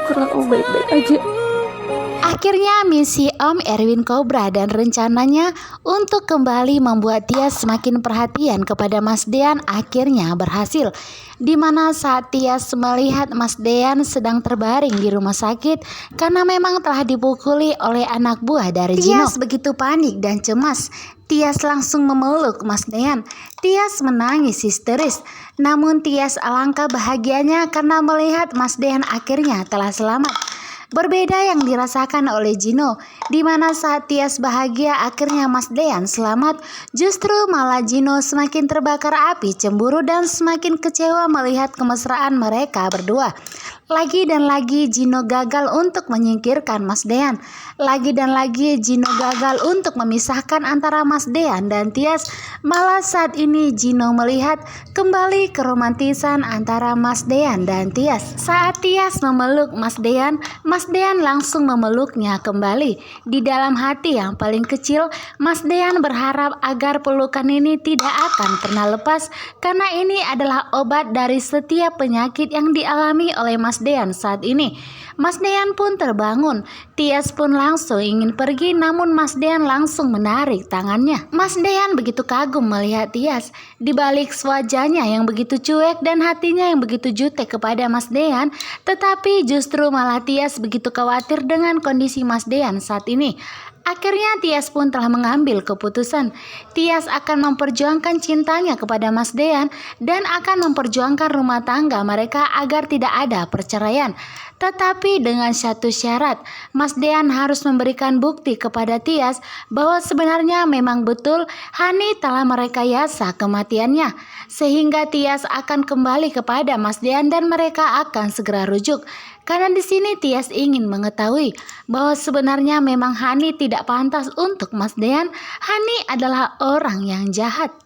syukurlah kamu baik-baik aja. Akhirnya misi Om Erwin Cobra dan rencananya untuk kembali membuat Tias semakin perhatian kepada Mas Dean akhirnya berhasil. Dimana saat Tias melihat Mas Dean sedang terbaring di rumah sakit karena memang telah dipukuli oleh anak buah dari Gino. Tias begitu panik dan cemas. Tias langsung memeluk Mas Dean. Tias menangis histeris. Namun Tias alangkah bahagianya karena melihat Mas Dean akhirnya telah selamat. Berbeda yang dirasakan oleh Gino, di mana saat Tias bahagia akhirnya Mas Dean selamat, justru malah Gino semakin terbakar api cemburu dan semakin kecewa melihat kemesraan mereka berdua. Lagi dan lagi Gino gagal untuk menyingkirkan Mas Dean. Lagi dan lagi Gino gagal untuk memisahkan antara Mas Dean dan Tias. Malah saat ini Gino melihat kembali keromantisan antara Mas Dean dan Tias. Saat Tias memeluk Mas Dean langsung memeluknya kembali. Di dalam hati yang paling kecil, Mas Dean berharap agar pelukan ini tidak akan pernah lepas karena ini adalah obat dari setiap penyakit yang dialami oleh Mas Dean saat ini. Mas Dean pun terbangun. Tias pun langsung ingin pergi namun Mas Dean langsung menarik tangannya. Mas Dean begitu kagum melihat Tias. Di balik wajahnya yang begitu cuek dan hatinya yang begitu jutek kepada Mas Dean, tetapi justru malah Tias begitu khawatir dengan kondisi Mas Dean saat ini. Akhirnya Tias pun telah mengambil keputusan. Tias akan memperjuangkan cintanya kepada Mas Dean dan akan memperjuangkan rumah tangga mereka agar tidak ada perceraian. Tetapi dengan satu syarat, Mas Dean harus memberikan bukti kepada Tias bahwa sebenarnya memang betul Hani telah merekayasa kematiannya. Sehingga Tias akan kembali kepada Mas Dean dan mereka akan segera rujuk. Karena di sini Tias ingin mengetahui bahwa sebenarnya memang Hani tidak pantas untuk Mas Dean. Hani adalah orang yang jahat.